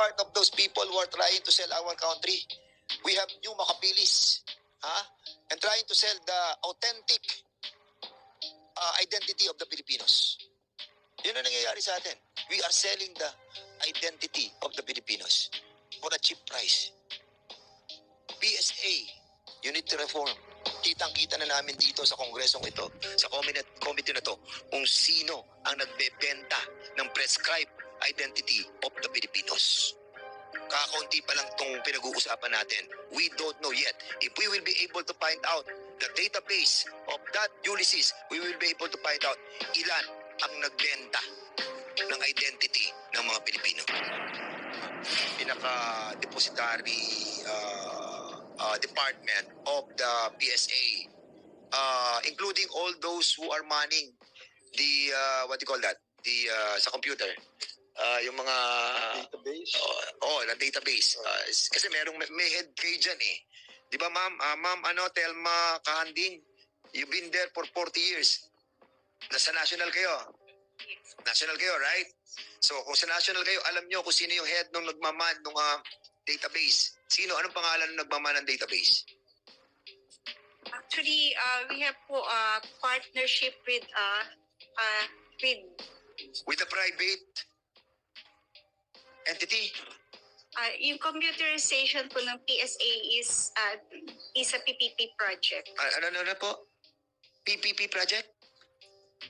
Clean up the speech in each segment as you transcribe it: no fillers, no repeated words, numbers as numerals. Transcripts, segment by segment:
part of those people who are trying to sell our country. We have new Makapilis, and trying to sell the authentic identity of the Filipinos. Yun ang nangyayari sa atin. We are selling the identity of the Filipinos for a cheap price. PSA, you need to reform. Kitang-kita na namin dito sa kongresong ito, sa committee na to, kung sino ang nagbebenta ng prescribed identity of the Filipinos. Kakaunti pa lang itong pinag-uusapan natin. We don't know yet. If we will be able to find out the database of that Ulysses, we will be able to find out ilan ang nagbenta ng identity ng mga Pilipino. Pinaka-depository department of the PSA, including all those who are manning the, what do you call that? The, sa computer. Yung mga database. Na database. Kasi may head kayo dyan eh. Di ba ma'am? Ma'am Telma Kahanding, you've been there for 40 years. Nasa national kayo. National kayo, right? So kung sa national kayo, alam nyo kung sino yung head nung nagmaman ng database. Sino? Anong pangalan ng nagmaman ng database? Actually, we have partnership with With a private entity? yung computerization po ng PSA is a PPP project. Ano po? PPP project?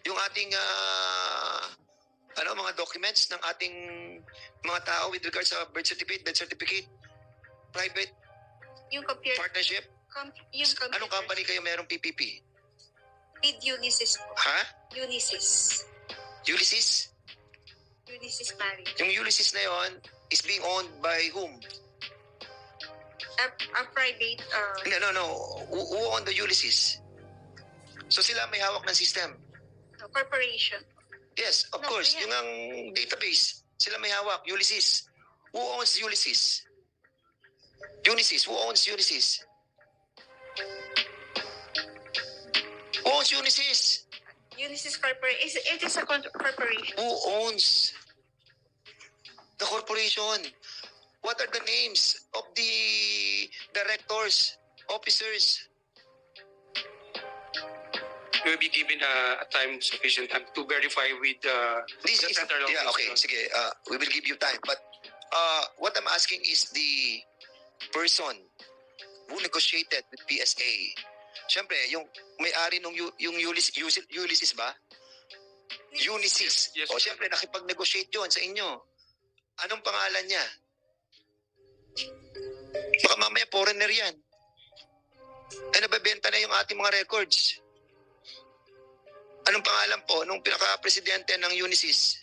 Yung ating mga documents ng ating mga tao with regards sa birth certificate, death certificate, private Yung computer partnership? Anong company kayo merong PPP? With Unisys po. Ha? Unisys. Ulysses? Unisys Marriage. Yung Ulysses na yon is being owned by whom? A private No. Who owned the Ulysses? So sila may hawak ng system? corporation. Yes, of course. Yung ang database, sila may hawak. Ulysses. Who owns Ulysses? Unisys. Who owns Unisys? Who owns Unisys? Unisys Corporation. It is a corporation. Who owns the corporation? What are the names of the directors, officers? Will be given a sufficient time to verify with the central office. Yeah, okay. Sige, we will give you time. But what I'm asking is the person who negotiated with PSA. Siyempre, yung may-ari nung yung Ulysses ba? Unisys. Yes. O siyempre, nakipag-negotiate yun sa inyo. Anong pangalan niya? Baka mamaya foreigner yan. Ay, nabebenta na yung ating mga records. Anong pangalan po nung pinaka-presidente ng Unisys?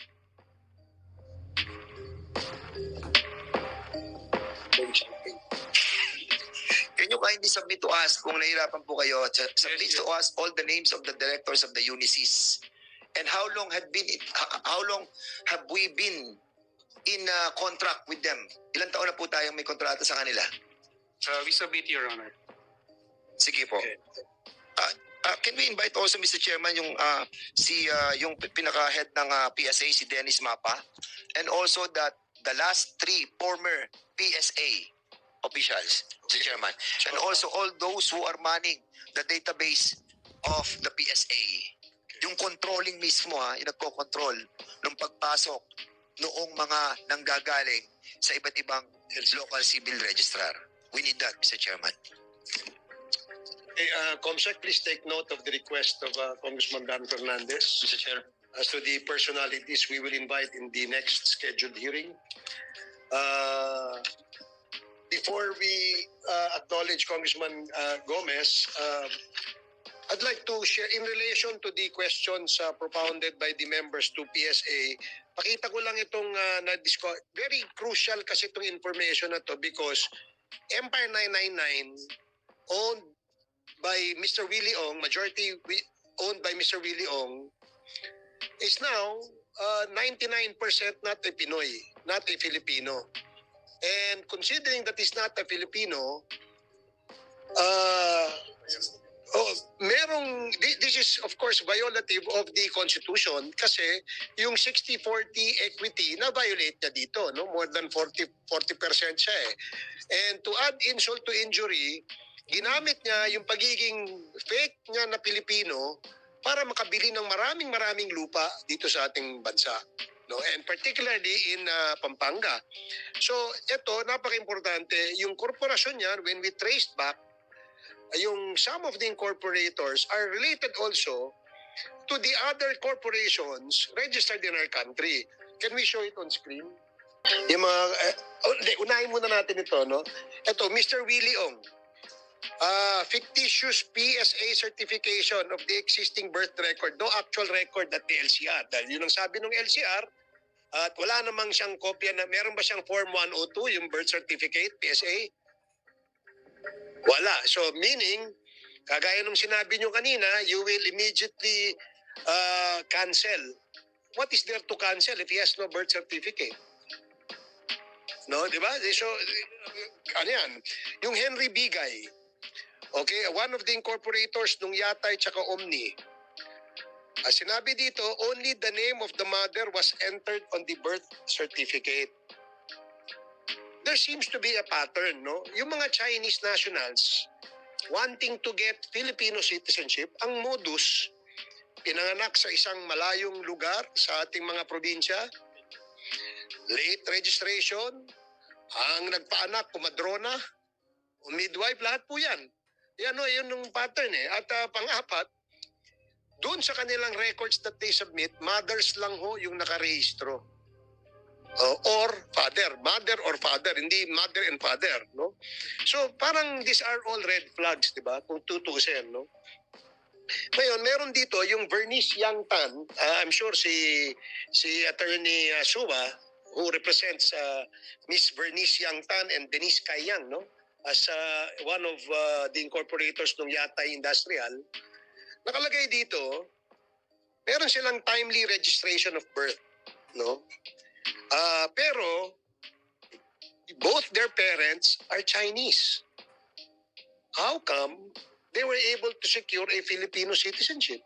Can you kindly submit to us kung nahirapan po kayo? Submit to us all the names of the directors of the Unisys. And how long have we been in contract with them? Ilang taon na po tayong may kontrata sa kanila? We submit, Your Honor. Sige po. Okay. Can we invite also, Mr. Chairman, yung yung pinaka-head ng PSA, si Dennis Mapa, and also that the last 3 former PSA officials, Mr. Chairman, and also all those who are manning the database of the PSA. Yung controlling mismo, yung nagko-control ng pagpasok noong mga nanggagaling sa iba't ibang local civil registrar. We need that, Mr. Chairman. Okay, Comsec, please take note of the request of Congressman Dan Fernandez. Mr. Chair. As to the personalities we will invite in the next scheduled hearing. Before we acknowledge Congressman Gomez, I'd like to share in relation to the questions propounded by the members to PSA. Pakita ko lang itong very crucial kasi itong information na to because Empire 999 owned by Mr. Willie Ong, majority owned by Mr. Willie Ong, is now 99% not a Pinoy, not a Filipino. And considering that he's not a Filipino, Oh, this is of course violative of the Constitution kasi yung 60-40 equity na violate niya dito, no? More than 40% siya eh. And to add insult to injury, ginamit niya yung pagiging fake niya na Pilipino para makabili ng maraming lupa dito sa ating bansa, no? And particularly in Pampanga. So ito, napaka-importante, yung korporasyon niya, when we traced back, yung some of the incorporators are related also to the other corporations registered in our country. Can we show it on screen? Yung mga, unahin muna natin ito, no? Ito, Mr. Willie Ong. Fictitious PSA certification of the existing birth record, no actual record at the LCR. Dahil yun ang sabi ng LCR, at wala namang siyang kopya na, meron ba siyang Form 102, yung birth certificate, PSA? Wala. So meaning, kagaya nung sinabi nyo kanina, you will immediately cancel. What is there to cancel if he has no birth certificate? No, di ba? So, ano yan? Yung Henry Bigay, okay, one of the incorporators nung Yatay tsaka Omni, sinabi dito, only the name of the mother was entered on the birth certificate. There seems to be a pattern, no? Yung mga Chinese nationals wanting to get Filipino citizenship, ang modus, pinanganak sa isang malayong lugar sa ating mga probinsya, late registration, ang nagpaanak, kumadrona, midwife, lahat po yan. Yan o, yun yung pattern eh. At pang-apat, doon sa kanilang records that they submit, mothers lang ho yung nakarehistro. Or father, mother or father, hindi mother and father, no? So parang these are all red flags, di ba? Kung tutusin, no? Ngayon, meron dito yung Bernice Yang Tan, I'm sure si Attorney Suwa, who represents Miss Bernice Yang Tan and Denise Kayang, no? As one of the incorporators ng Yatay Industrial, nakalagay dito, meron silang timely registration of birth, no? Pero both their parents are Chinese. How come they were able to secure a Filipino citizenship?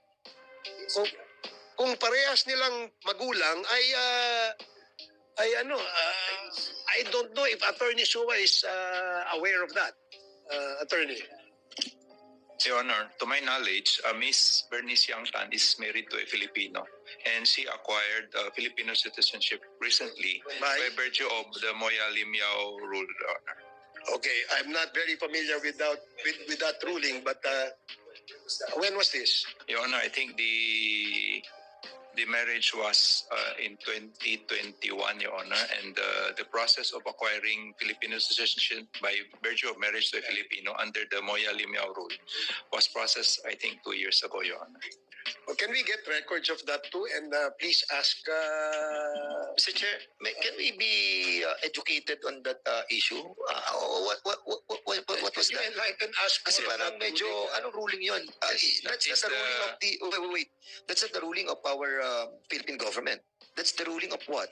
Kung parehas nilang magulang ay I don't know if Attorney Suwa is aware of that. Attorney. Your Honor, to my knowledge, Miss Bernice Yang Tan is married to a Filipino, and she acquired Filipino citizenship recently by virtue of the Moya Lim Yao rule, Your Honor. Okay, I'm not very familiar with that ruling, but when was this? Your Honor, I think the marriage was in 2021, Your Honor, and the process of acquiring Filipino citizenship by virtue of marriage to a Filipino under the Moya Lim Yao rule was processed, I think, 2 years ago, Your Honor. Well, can we get records of that too? And please ask... Mr. Chair, can we be educated on that issue? What was Can you that? enlighten us? Kasi more parang about medyo, ruling? anong ruling yun? That's is not the ruling the- of the, wait. That's not the ruling of our Philippine government. That's the ruling of what?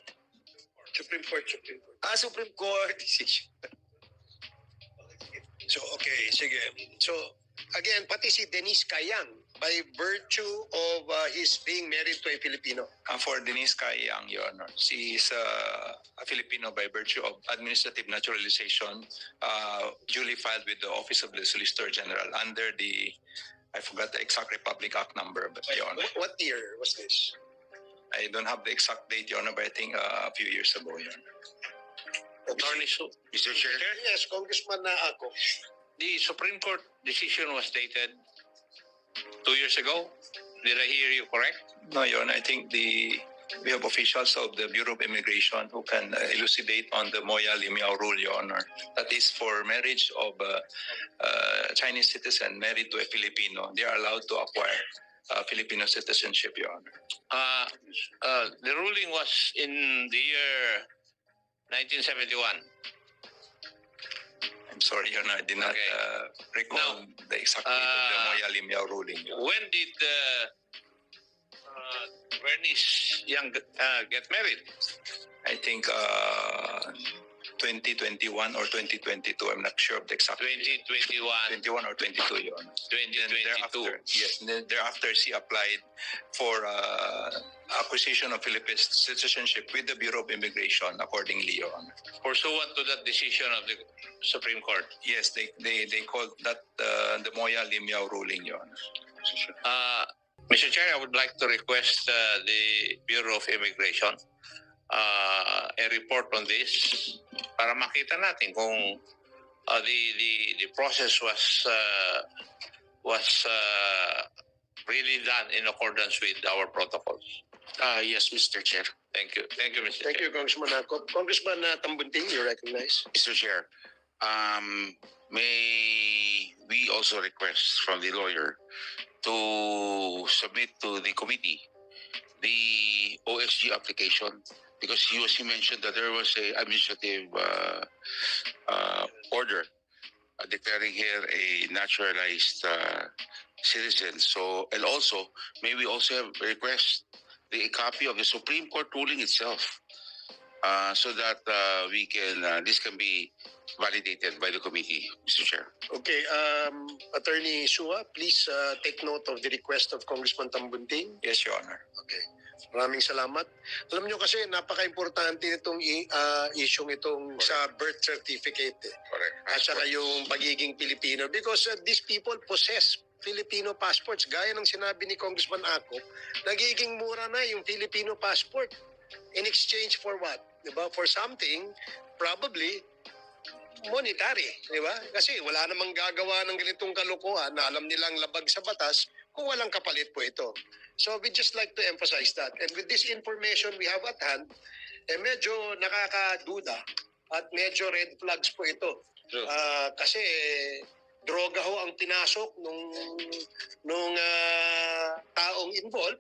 Supreme Court. Supreme Court decision. So, okay, sige. So, again, pati si Denise Kayang, by virtue of his being married to a Filipino. For Denise Kayang, Your Honor, she is a Filipino by virtue of administrative naturalization, duly filed with the Office of the Solicitor General under the, I forgot the exact Republic Act number, but Your Honor, What year was this? I don't have the exact date, Your Honor, but I think a few years ago, Your Honor. Attorney Mr. Chair, Yes, Congressman na ako. the Supreme Court decision was dated 2 years ago. Did I hear you correct? No, Your Honor, I think we have officials of the Bureau of Immigration who can elucidate on the Moya Lim Yao rule, Your Honor. That is for marriage of a Chinese citizen married to a Filipino. They are allowed to acquire Filipino citizenship, Your Honor. The ruling was in the year 1971. I'm sorry, Your Honor, I did not Okay. recall the exact date of the Moya Lim Yao ruling. Your Honor. When did Bernice Young get married? I think 2021 or 2022. I'm not sure of the exact. 2021, 21 or 22, Your Honor. Then 2022. thereafter, yes. Then thereafter, she applied for acquisition of Philippine citizenship with the Bureau of Immigration, accordingly, Your Honor. Pursuant to that decision of the Supreme Court. Yes, they called that the Moya Lim Yao ruling, Your Honor. Mr. Chair, I would like to request the Bureau of Immigration a report on this para makita natin kung the process was really done in accordance with our protocols. Yes, Mr. Chair. Thank you, Mr. Thank Chair. you, Congressman Akop. Congressman Tambunting, you recognize. Mr. Chair, may we also request from the lawyer to submit to the committee the OSG application, because he mentioned that there was a administrative order declaring here a naturalized citizen. So, and also, may we also have request a copy of the Supreme Court ruling itself, so that we can this can be validated by the committee, Mr. Chair. Okay, Attorney Sua, please take note of the request of Congressman Tambunting. Yes, Your Honor. Okay. Maraming salamat. Alam nyo kasi napaka-importante nitong isyong itong sa birth certificate. Correct. At saka yung pagiging Pilipino. Because these people possess Filipino passports. Gaya ng sinabi ni Congressman Akop, nagiging mura na yung Filipino passport. In exchange for what? Diba? For something, probably, monetary. Diba? Kasi wala namang gagawa ng ganitong kalokohan na alam nilang labag sa batas kung walang kapalit po ito. So we just like to emphasize that. And with this information we have at hand, medyo nakakaduda at medyo red flags po ito. Kasi droga ho ang pinasok nung taong involved.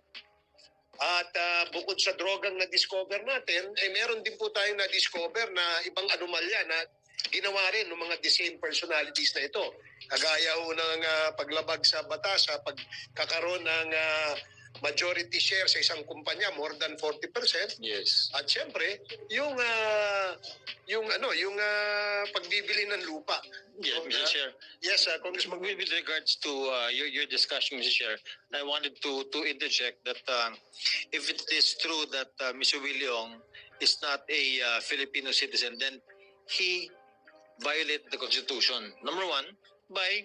At bukod sa drogang na-discover natin, meron din po tayong na-discover na ibang anomalya na ginawa rin ng mga the same personalities na ito. Kagaya ho ng paglabag sa batas, pagkakaroon ng majority share sa isang kumpanya, more than 40%. Yes. At syempre, yung pagbibili ng lupa. Yes, Mr. Chair. Yes, Congressman. With regards to your discussion, Mr. Chair, I wanted to interject that if it is true that Mr. Williong is not a Filipino citizen, then he violated the Constitution. Number one, by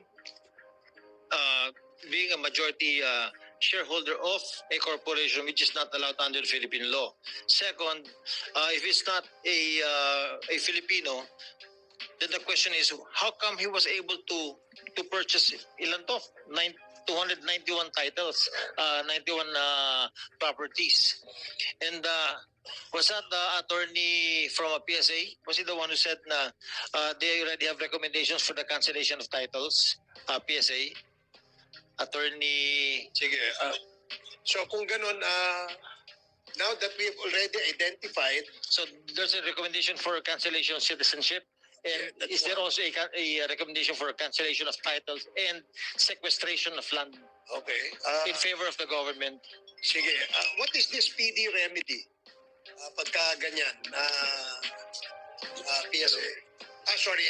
being a majority shareholder of a corporation which is not allowed under the Philippine law. Second, if he's not a Filipino, then the question is, how come he was able to purchase ilan to? 291 titles, 91 properties. And was that the attorney from a PSA? Was he the one who said na they already have recommendations for the cancellation of titles? PSA? Attorney... Sige. So kung ganun, now that we've already identified, So there's a recommendation for cancellation of citizenship. And that's is there also a recommendation for cancellation of titles and sequestration of land okay. in favor of the government? Sige. What is this PD remedy? Pagka ganyan, PSA. Sorry,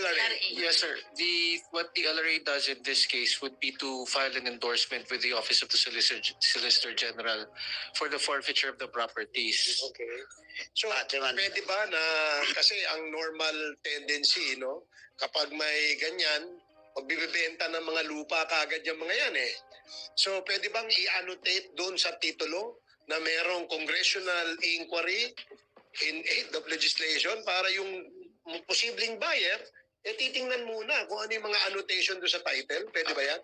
LRA. Yes, sir. What the LRA does in this case would be to file an endorsement with the Office of the Solicitor General for the forfeiture of the properties. Okay. So, pwede ba na, kasi ang normal tendency, no? Kapag may ganyan, magbibibenta ng mga lupa kagad yung mga yan eh. So, pwede bang i-annotate doon sa titulo na merong congressional inquiry in aid of legislation para yung posibleng buyer, titingnan muna kung ano yung mga annotation doon sa title. Pwede ba yan?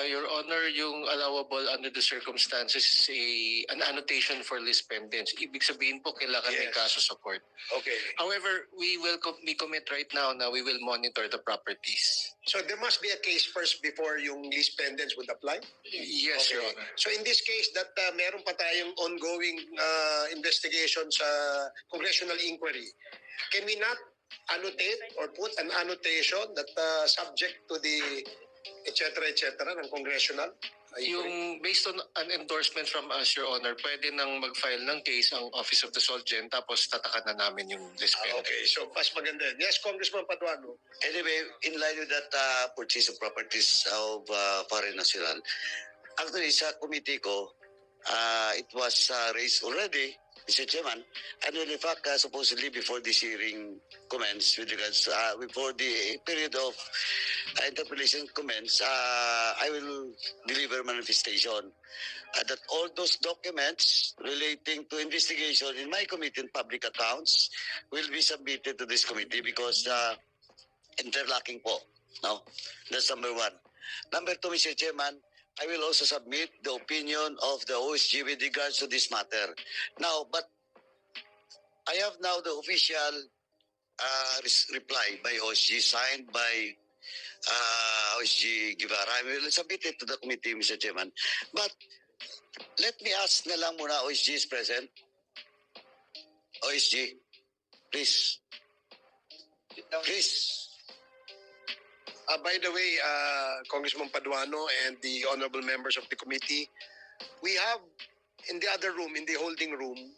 Your Honor, yung allowable under the circumstances is an annotation for lis pendens. Ibig sabihin po, kailangan may Yes. kaso sa court. Okay. However, we commit right now na we will monitor the properties. So, there must be a case first before yung lease pendants would apply? Yes, Your Honor. So in this case that meron pa tayong ongoing investigation sa congressional inquiry, can we not annotate or put an annotation that subject to the et cetera, ng congressional Yung based on an endorsement from us, Your Honor, pwede nang mag-file ng case ang Office of the Solgen tapos tatakan na namin yung dispense. Okay, so mas maganda yun. Yes, Congressman Paduano. Anyway, in line with that purchase of properties of foreign national, actually sa committee ko, it was raised already, Mr. Chairman, and in fact, supposedly before this hearing commenced, with regards, before the period of interpellation commenced, I will deliver manifestation that all those documents relating to investigation in my committee on public accounts will be submitted to this committee because interlocking po. No? That's number one. Number two, Mr. Chairman, I will also submit the opinion of the OSG with regards to this matter. Now, but I have now the official reply by OSG signed by OSG Guevara. I will submit it to the committee, Mr. Chairman. But let me ask na lang muna, OSG is present. OSG, please. Please. By the way, Congressman Paduano and the honorable members of the committee, we have in the other room, in the holding room,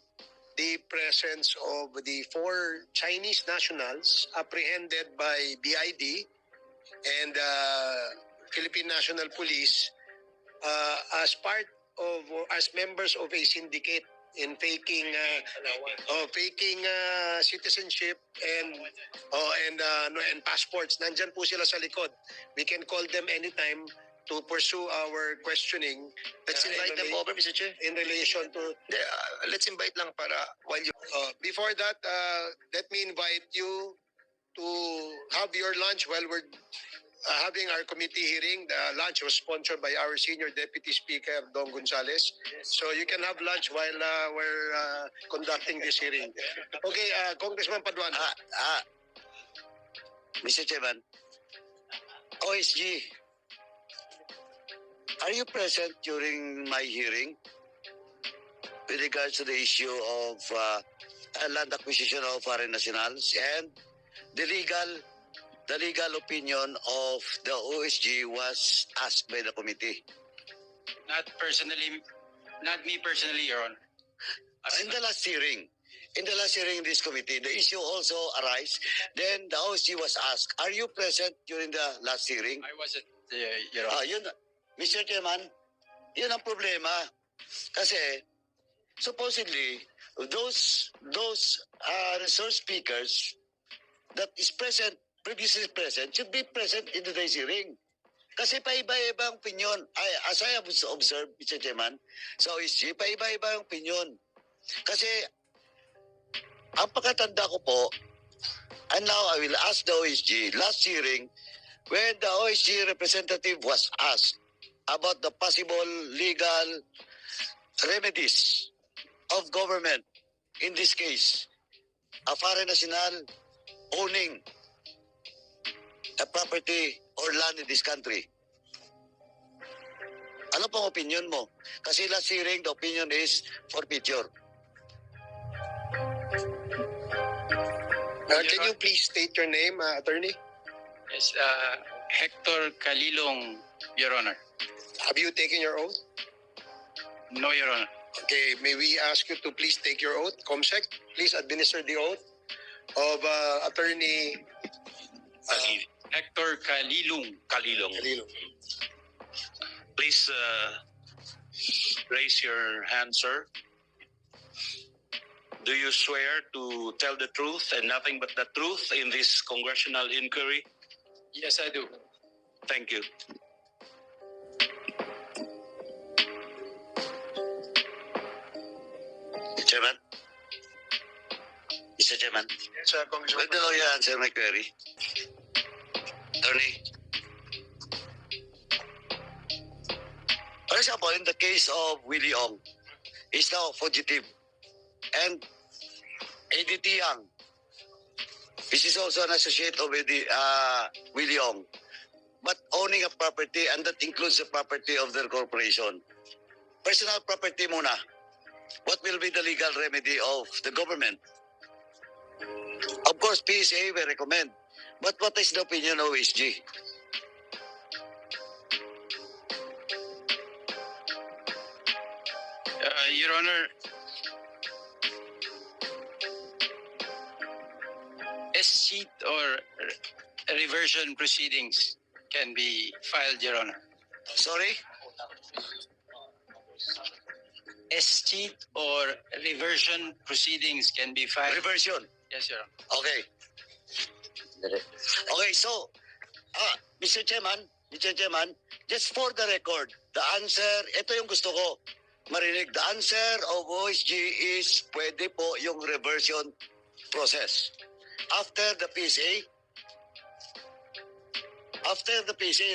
the presence of the 4 Chinese nationals apprehended by BID and Philippine National Police as part of, as members of a syndicate in faking citizenship and passports. Nandyan po sila sa likod. We can call them anytime to pursue our questioning. Let's invite them over, Mr. Chair. In relation to... Let's invite lang para while you... before that, let me invite you to have your lunch while we're having our committee hearing. The lunch was sponsored by our Senior Deputy Speaker, Don Gonzales. So you can have lunch while we're conducting this hearing. Okay, Congressman Paduano. Mr. Chairman, OSG, are you present during my hearing with regards to the issue of land acquisition of foreign nationals and the legal opinion of the OSG was asked by the committee? Not me personally, Your Honor. In the last hearing in this committee, the issue also arise. Then the OSG was asked, are you present during the last hearing? I wasn't, Your Honor. Yun, Mr. Chairman, yun ang problema. Kasi, supposedly, those resource speakers that is present, previously present, should be present in today's hearing. Kasi paiba-iba ang opinion. As I have observed, Mr. Chairman, sa OSG, paiba-iba ang opinion. Kasi, ang pagkatanda ko po, and now I will ask the OSG, last hearing, when the OSG representative was asked about the possible legal remedies of government, in this case, a foreign national owning a property or land in this country. Ano pong opinion mo? Kasi last hearing, the opinion is forfeiture. Can you please state your name, attorney? Yes, Hector Calilong, Your Honor. Have you taken your oath? No, Your Honor. Okay, may we ask you to please take your oath? Comsec, please administer the oath of attorney Hector Calilong. Calilong. Please raise your hand, sir. Do you swear to tell the truth and nothing but the truth in this congressional inquiry? Yes, I do. Thank you. Chairman? Mr. Chairman? Yes, Congressman. Will the lawyer answer my query? Attorney? For example, in the case of Willie Ong, he's now fugitive. And ADT Young, this is also an associate of Willie Ong, but owning a property, and that includes the property of their corporation. Personal property muna. What will be the legal remedy of the government? Of course, PSA will recommend. But what is the opinion of OSG? Your Honor, escheat or reversion proceedings can be filed, Your Honor. Sorry? Escheat or reversion proceedings can be filed. Reversion. Yes, Your Honor. Okay. Okay, so, Mr. Chairman, just for the record, the answer, ito yung gusto ko marinig. The answer of OSG is pwede po yung reversion process. After the PSA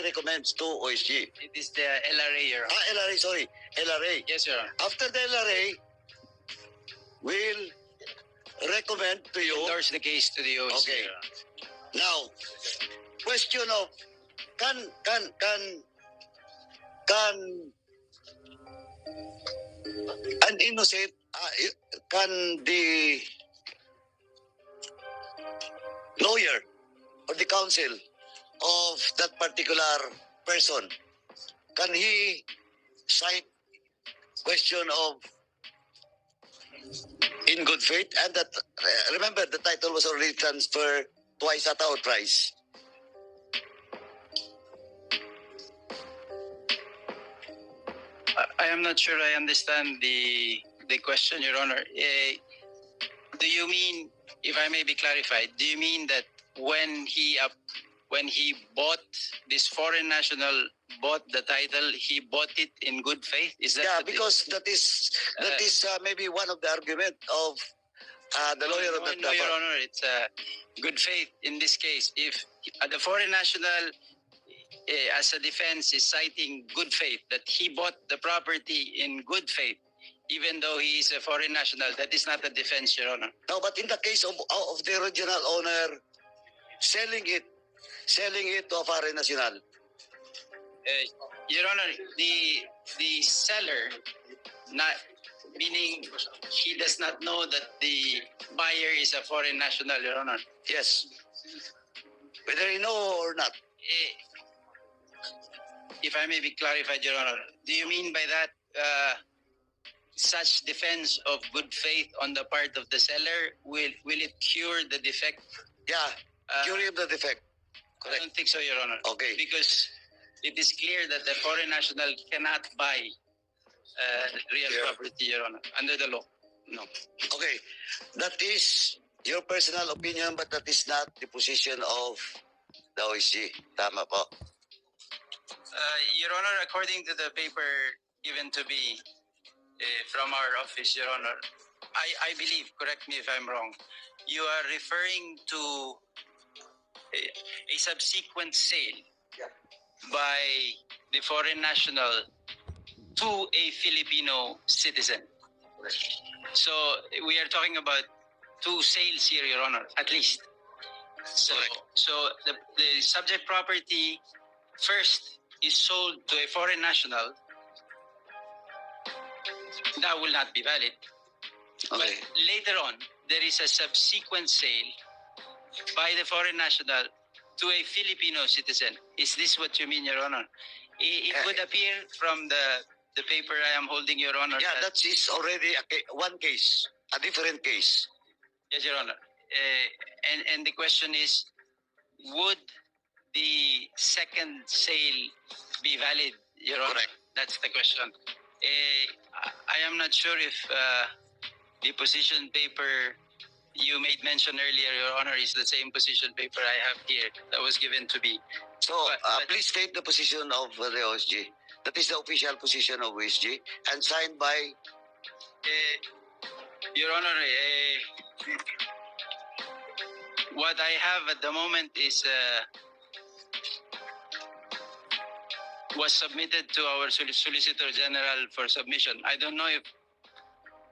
recommends to OSG. It is the LRA, Your Honor. LRA, sorry. LRA. Yes, Your Honor. After the LRA, will recommend to you. Endorse the case to the OSG. Okay. Your Honor. Now, question of can an innocent can the lawyer or the counsel of that particular person, can he cite question of in good faith? And that remember the title was already transferred twice at our price. I am not sure I understand the question, Your Honor. Do you mean, if I may be clarified, do you mean that when he bought this foreign national bought the title, he bought it in good faith? Is that? Yeah, because that is maybe one of the argument of the lawyer of No, Your Honor, it's good faith in this case. If the foreign national, as a defense, is citing good faith, that he bought the property in good faith, even though he is a foreign national, that is not a defense, Your Honor. No, but in the case of the original owner selling it to a foreign national. Your Honor, the seller, not meaning he does not know that the buyer is a foreign national, Your Honor. Yes. Whether he know or not. If I may be clarified, Your Honor, do you mean by that such defense of good faith on the part of the seller, will it cure the defect? Yeah, curing the defect. I don't think so, Your Honor. Okay. Because it is clear that the foreign national cannot buy real property, Your Honor, under the law. No. Okay. That is your personal opinion, but that is not the position of the OSG. Tama po. Your Honor, according to the paper given to me from our office, Your Honor, I believe, correct me if I'm wrong, you are referring to a subsequent sale by the foreign national to a Filipino citizen. So we are talking about two sales here, Your Honor, at least. So the subject property first is sold to a foreign national. That will not be valid. Okay. But later on, there is a subsequent sale by the foreign national to a Filipino citizen. Is this what you mean, Your Honor? It would appear from the paper I am holding, Your Honor. Yeah, that is already one case, a different case. Yes, Your Honor. And the question is, would the second sale be valid, Your Honor? Correct. That's the question. I am not sure if the position paper you made mention earlier, Your Honor, is the same position paper I have here that was given to me. So please state the position of the OSG. That is the official position of OSG and signed by. Your Honor, what I have at the moment is was submitted to our Solicitor General for submission. I don't know if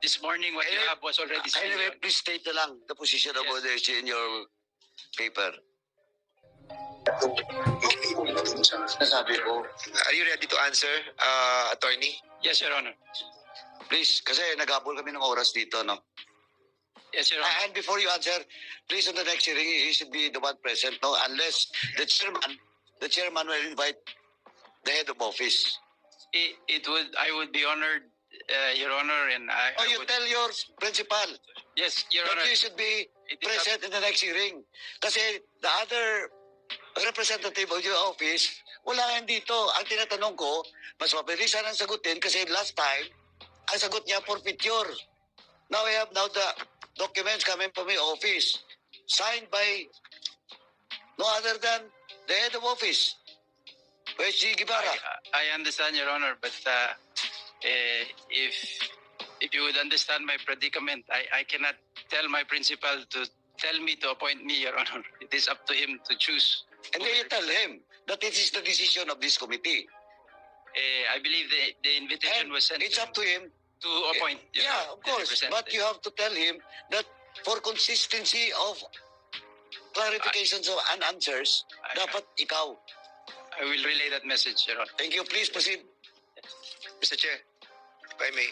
this morning what you have was already signed. Anyway, please state na lang the position of OSG in your paper. Nasabi ko. Are you ready to answer, attorney? Yes, Your Honor. Please, kasi naghabol kami ng oras dito, no? Yes, Your Honor. And before you answer, please on the next hearing, he should be the one present, no? Unless the chairman will invite the head of office. I would be honored Your Honor, and I. Or I you would- tell your principal Yes, Your that Honor. you should be It is up- present in the next hearing. Kasi the other representative of your office, wala yan dito. Ang tinatanong ko, mas mabilisan ang sagutin kasi last time, ang sagot niya forfeiture. Now we have the documents coming from my office, signed by no other than the head of office, G. Guevara. I understand, Your Honor, but if you would understand my predicament, I cannot tell my principal to tell me to appoint me, Your Honor. It is up to him to choose. And then you tell him that it is the decision of this committee. I believe the invitation And was sent it's up to him. to appoint. Your Yeah, Honor, of the course. But representative. you have to tell him that for consistency of clarifications and answers, dapat ikaw. I will relay that message, Your Honor. Thank you. Please proceed. Mr. Chair, if I may.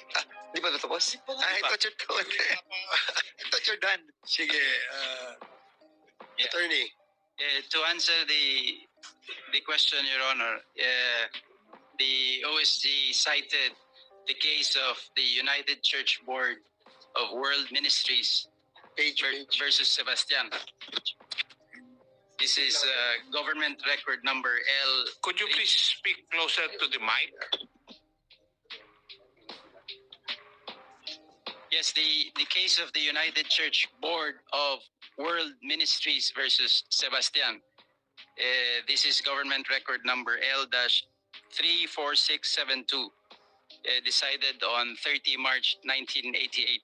Di ba natapos? I thought you're done. I thought you're done. Sige, attorney. To answer the question, Your Honor, the OSG cited the case of the United Church Board of World Ministries versus Sebastian. This is government record number L. Could you please speak closer to the mic? Yes, the case of the United Church Board of World Ministries versus Sebastian. This is government record number L-34672, decided on 30 March 1988.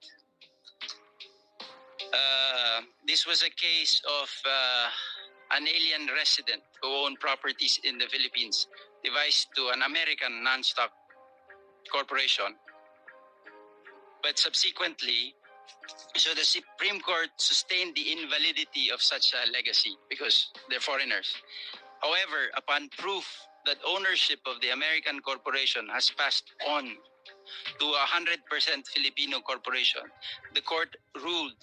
This was a case of an alien resident who owned properties in the Philippines, devised to an American non-stock corporation. But subsequently, so the Supreme Court sustained the invalidity of such a legacy because they're foreigners. However, upon proof that ownership of the American corporation has passed on to a 100% Filipino corporation, the court ruled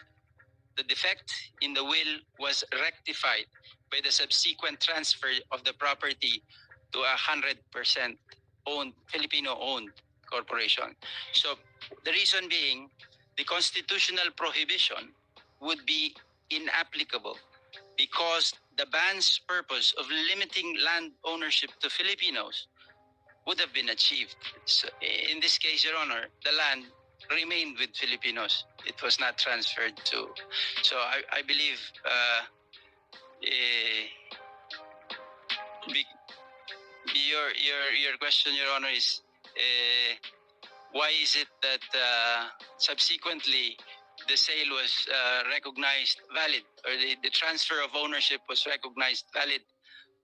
the defect in the will was rectified by the subsequent transfer of the property to a 100% owned, Filipino-owned corporation. So the reason being, the constitutional prohibition would be inapplicable because the ban's purpose of limiting land ownership to Filipinos would have been achieved. So in this case, Your Honor, the land remained with Filipinos. It was not transferred to. So I believe your question, Your Honor, is why is it that subsequently the sale was recognized valid, or the transfer of ownership was recognized valid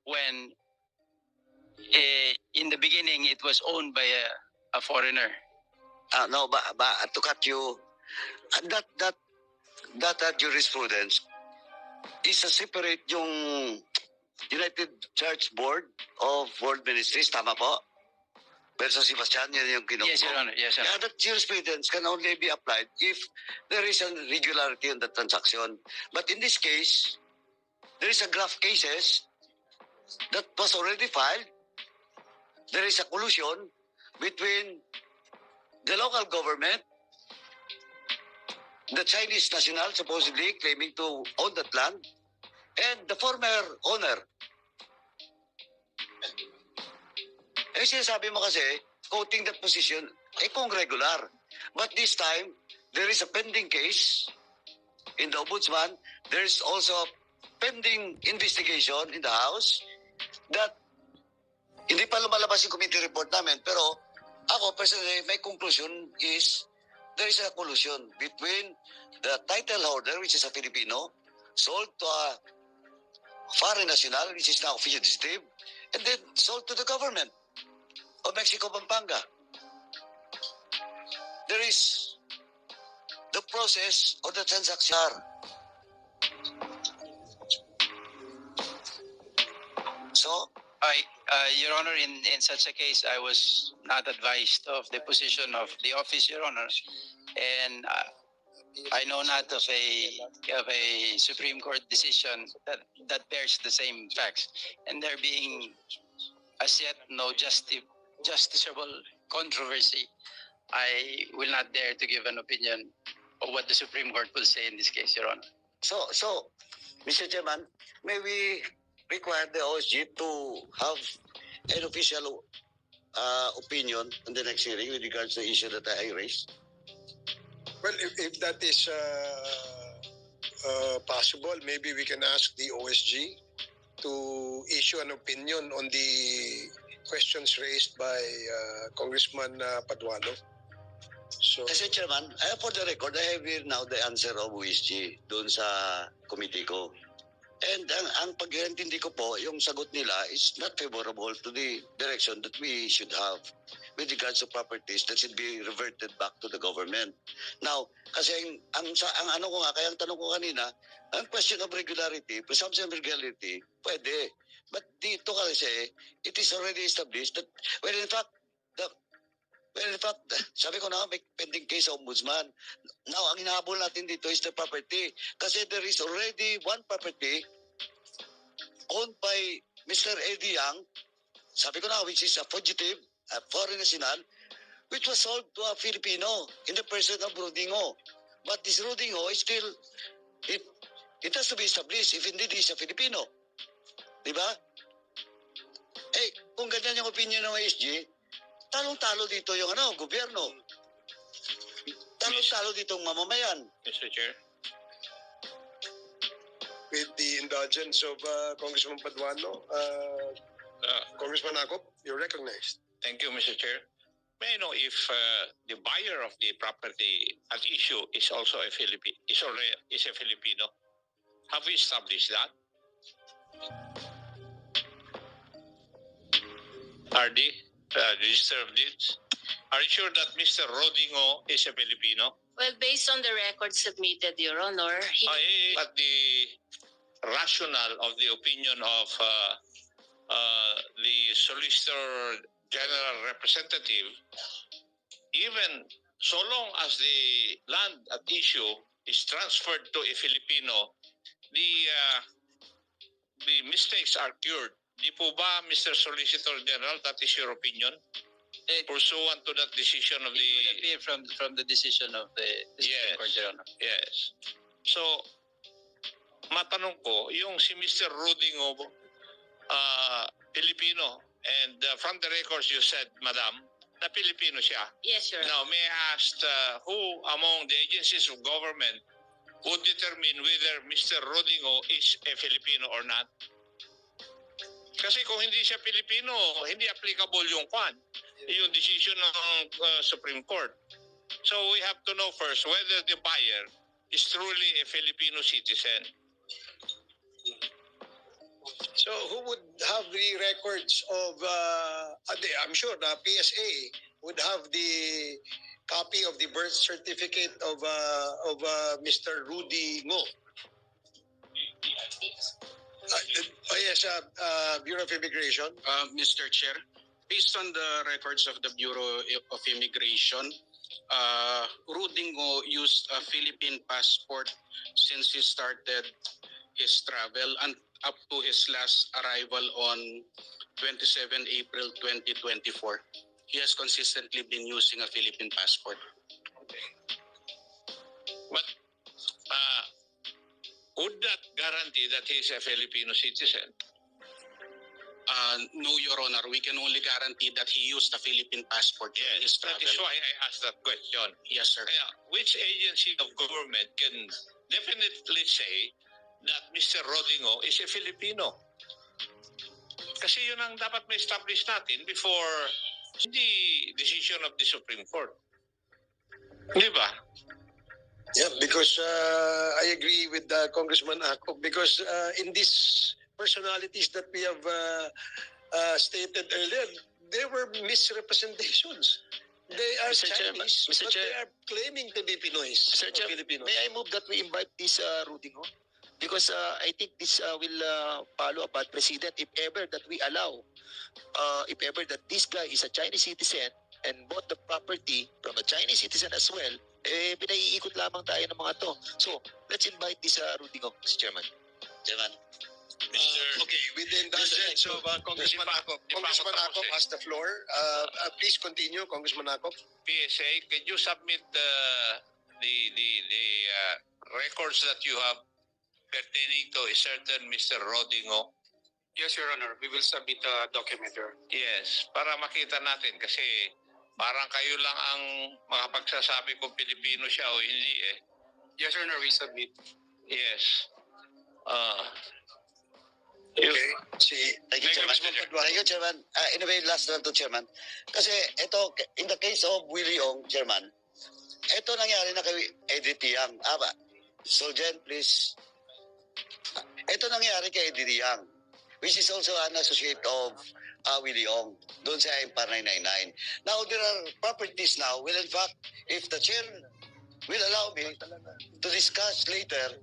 when in the beginning it was owned by a foreigner? No, but to cut you, that jurisprudence is a separate yung United Church Board of World Ministries, tama po? Versus Sebastian, yun yung kinuha. Yes, Your Honor. Yes, Your Honor. Yeah, that jurisprudence can only be applied if there is a regularity in the transaction. But in this case, there is a graph cases that was already filed. There is a collusion between the local government, the Chinese national supposedly claiming to own that land, and the former owner. Eh sinasabi mo kasi, quoting that position, eh kung regular. But this time, there is a pending case in the Ombudsman. There is also a pending investigation in the House that hindi pa lumalabas yung committee report namin. Pero ako, personally, my conclusion is there is a collusion between the title holder, which is a Filipino, sold to a foreign national, which is now fugitive, and then sold to the government of Mexico, Pampanga. There is the process of the transaction. So, Your Honor, in such a case, I was not advised of the position of the office, Your Honor, and I know not of a Supreme Court decision that bears the same facts, and there being as yet no justiciable controversy I will not dare to give an opinion of what the Supreme Court will say in this case, Your Honor. So, Mr. Chairman, may we require the OSG to have an official opinion on the next hearing with regards to the issue that I raised? Well, if that is possible, maybe we can ask the OSG to issue an opinion on the questions raised by Congressman Paduano. So, Kasi Chairman, for the record, I have here now the answer of OSG doon sa committee ko. And ang pag-iintindi ko po, yung sagot nila is not favorable to the direction that we should have with regards to properties that should be reverted back to the government. Now, kasi ang ano ko nga, kaya ang tanong ko kanina, ang question of regularity, presumption of regularity, pwede. But dito kasi, it is already established that, well in fact, sabi ko na may pending case sa ombudsman. Now, ang hinahabol natin dito is the property. Kasi there is already one property owned by Mr. Eddie Yang, sabi ko na, which is a fugitive, a foreign national, which was sold to a Filipino in the person of Rudingo. But this Rudingo is still, it has to be established if indeed he is a Filipino. Diba? Eh, kung ganyan yung opinion ng OSG, talong-talo dito yung gobyerno. Talong-talo dito ang mamamayan. Mr. Chair. with the indulgence of Congressman Paduano, Congressman Akop, you're recognized. Thank you, Mr. Chair. May I know if the buyer of the property at issue is also a Filipino? Is a Filipino? Have we established that? RD, Register of Deeds. Are you sure that Mr. Rodingo is a Filipino? Well, based on the record submitted, Your Honor, But the rationale of the opinion of the Solicitor General Representative, even so long as the land at issue is transferred to a Filipino, the mistakes are cured. Di po ba, Mr. Solicitor General, that is your opinion? Pursuant to that decision of the... It would appear from the decision of the Supreme Court, Your Honor. Yes. So, matanong ko, yung si Mr. Rudingo, Filipino, and from the records you said, Madam, na Filipino siya. yes, Your Honor. Now, may I ask who among the agencies of government would determine whether Mr. Rodingo is a Filipino or not? Kasi kung hindi siya Filipino, hindi applicable yung yung decision ng Supreme Court. So we have to know first whether the buyer is truly a Filipino citizen. So who would have the records of, I'm sure the PSA would have the copy of the birth certificate of Mr. Rudy Ngo. Yes, Bureau of Immigration. Mr. Chair, based on the records of the Bureau of Immigration, Rudingo used a Philippine passport since he started his travel and up to his last arrival on 27 April 2024. He has consistently been using a Philippine passport. But would that guarantee that he is a Filipino citizen? No, Your Honor. We can only guarantee that he used a Philippine passport during his travel. That is why I asked that question. Yes, sir. Kaya, which agency of government can definitely say that Mr. Rodingo is a Filipino? Kasi yun ang dapat ma-establish natin before the decision of the Supreme Court. Di ba? Yeah, because I agree with Congressman Akop because in these personalities that we have stated earlier, there were misrepresentations. They are Chinese, but they are claiming to be Pinoys. Mr. Chair, Filipinos. may I move that we invite this Rudingo? Because I think this will follow a bad precedent if ever that we allow, if ever that this guy is a Chinese citizen and bought the property from a Chinese citizen as well, pinaiikot lamang tayo ng mga to. So, let's invite this Rudingo, Mr. Chairman. Chairman, Okay, with the indulgence of Congressman Akop. Congressman Akop has the floor. Please continue, Congressman Akop. PSA, can you submit the records that you have pertaining to a certain Mr. Rodingo? Yes, Your Honor. We will submit a document here. Yes, para makita natin kasi parang kayo lang ang makapagsasabi kung Pilipino siya o hindi eh. Yes, Your Honor. We submit. Yes. Okay. Thank you, Chairman. Thank you, Chairman. In a way, last one to Chairman. Kasi ito, in the case of Willie Ong, Chairman, ito nangyari na kay Eddie Tiang. Soljen, please. Ito nangyari kay Eddie Tiang, which is also an associate of Willie Ong, doon sa Empire 999. Now, there are properties now. Well, in fact, if the Chair will allow me to discuss later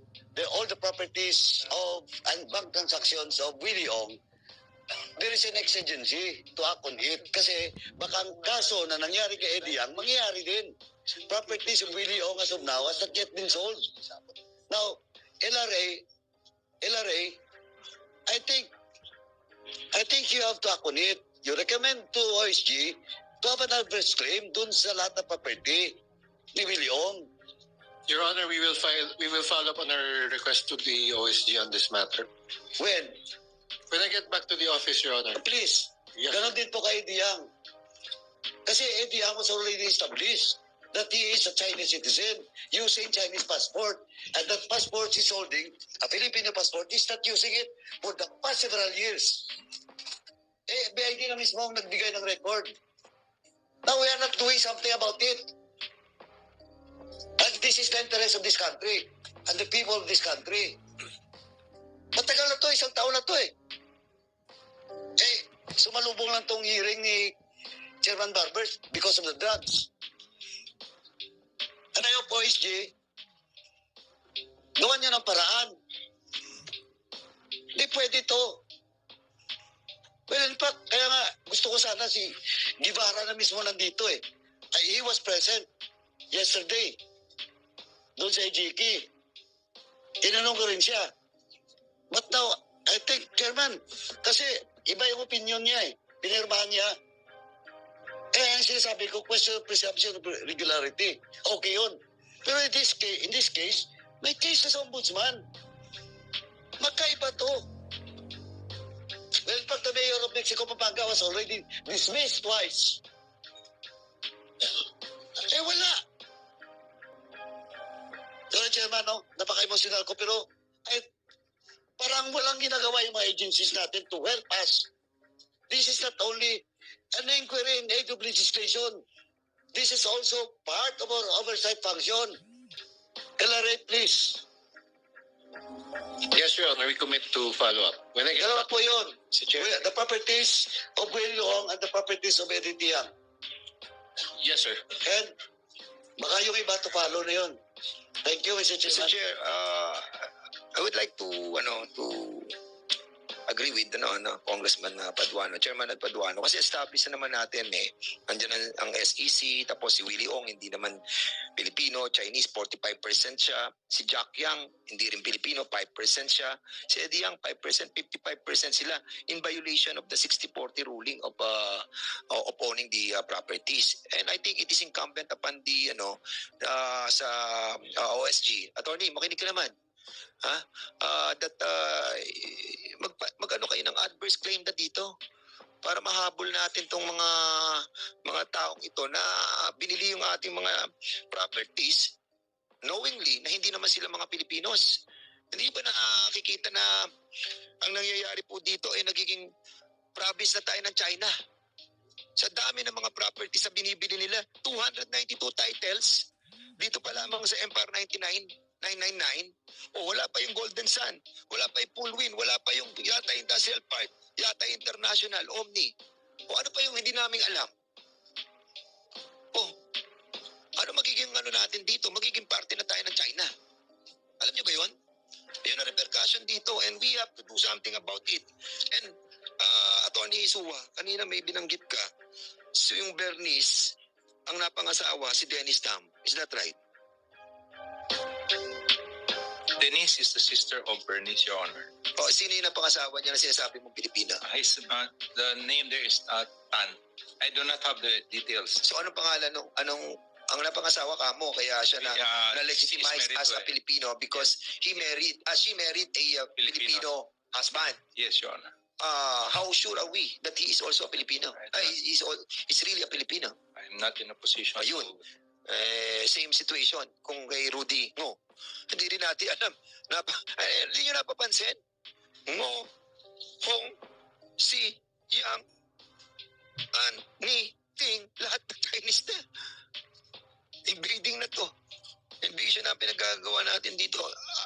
all the properties of and bank transactions of Willie Ong, there is an exigency to act on it. Kasi baka ang kaso na nangyari kay Eddie Yang, mangyayari din. Properties of Willie Ong as of now has not yet been sold. Now, LRA, I think you have to act on it. You recommend to OSG to have an adverse claim dun sa lahat ng property ni Willie Ong. Your Honor, we will follow up on our request to the OSG on this matter. When I get back to the office, Your Honor. Please. Yes. Ganon din po kay Eddie Yang. Kasi Eddie Yang was already established that he is a Chinese citizen using Chinese passport. And that passport is holding, a Filipino passport, is not using it for the past several years. BID na mismo ang nagbigay ng record. Now we are not doing something about it. And this is the interest of this country and the people of this country. Matagal na to, isang taon na to eh. Sumalubong lang tong hearing ni Chairman Barbers because of the drugs. And I hope OSG, gawan nyo ng paraan. Hindi pwede to. Well, in fact, kaya nga, gusto ko sana si Guevara na mismo nandito eh. He was present yesterday doon sa EJK. Tinanong ko rin siya. But now, I think, Chairman, kasi iba yung opinion niya eh. Pinirmahan niya. Ang sinasabi ko, question of presumption of regularity. Okay yun. Pero in this case, may case na sa ombudsman. Magkaiba to. Well, in fact, the mayor of Mexico, Pampanga, was already dismissed twice. Wala. So, Chairman, no? Napaka-emotional ko, pero parang walang ginagawa yung mga agencies natin to help us. This is not only an inquiry in aid of legislation. This is also part of our oversight function. LRA, please. Yes, Your Honor, we commit to follow up. When I get Dalawa back, po yun. The properties of Willie Ong and the properties of Eddie Tiang. Yes, sir. And baka yung iba to follow na yun. Thank you, Mr. Chairman. Mr. Chair, I would like to agree with Congressman Paduano, Chairman at Paduano, kasi established na naman natin nandiyan ang SEC, tapos si Willie Ong hindi naman Pilipino, Chinese 45% siya, si Jack Yang hindi rin Pilipino 5% siya, si Eddie Yang 5%, 55% sila in violation of the 60-40 ruling of owning the properties. And I think it is incumbent upon the sa OSG. Attorney, makinig ka naman. That mag-ano kayo ng adverse claim na dito para mahabol natin tong mga taong ito na binili yung ating mga properties knowingly na hindi naman sila mga Pilipinos. Hindi ba nakikita na ang nangyayari po dito ay nagiging province na tayo ng China? Sa dami ng mga properties na binibili nila, 292 titles dito pa lamang sa Empire 999, wala pa yung Golden Sun, wala pa yung Poolwin, wala pa yung Yata Industrial Park, Yata International, Omni. Ano pa yung hindi namin alam? Ano magiging natin dito? Magiging parte na tayo ng China. Alam niyo ba yun? Yun ang repercussion dito and we have to do something about it. And Attorney Suwa, kanina may binanggit ka, so yung Bernice, ang napangasawa si Dennis Tam. Is that right? Denise is the sister of Bernice, Your Honor. O, sino yung napangasawa niya na sinasabi mong Pilipina? The name there is Tan. I do not have the details. So, anong pangalan nung, ang napangasawa ka mo, kaya siya na-legitimize she's married as to a Filipino because she married a Filipino husband. Yes, Your Honor. How sure are we that he is also a Filipino? He's really a Filipino. I'm not in a position Ayun. Same situation kung kay Rudy Ngo. Hindi rin natin alam. Hindi nyo napapansin? Ngo, Hong, Si, Yang, An, Ni, Ting, lahat ng Chinese na. Invading na to. Invasion na pinagagawa natin dito.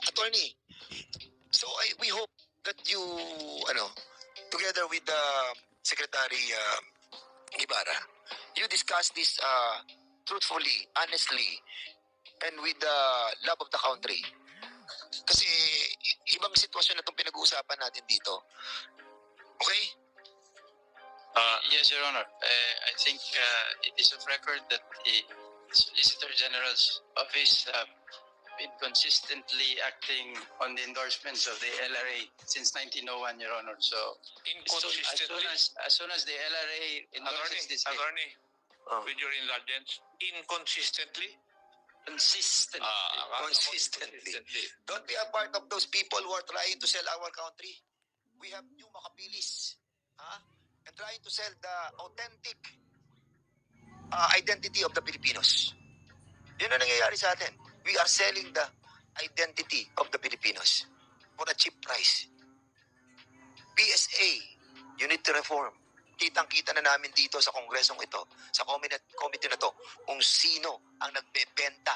Attorney, so we hope that you, together with Secretary Ibarra, you discuss this truthfully, honestly, and with the love of the country. Kasi ibang sitwasyon na itong pinag-uusapan natin dito. Okay? Yes, Your Honor. I think it is of record that the Solicitor General's office been consistently acting on the endorsements of the LRA since 1901, Your Honor. So, as soon as the LRA endorses this... Attorney, with your indulgence, inconsistently? Consistently. Consistently. Don't be a part of those people who are trying to sell our country. We have new Makapilis, and trying to sell the authentic identity of the Filipinos. Yun ang nangyayari sa atin. We are selling the identity of the Filipinos for a cheap price. PSA, you need to reform. Kitang-kita na namin dito sa kongresong ito, sa committee na to, kung sino ang nagbebenta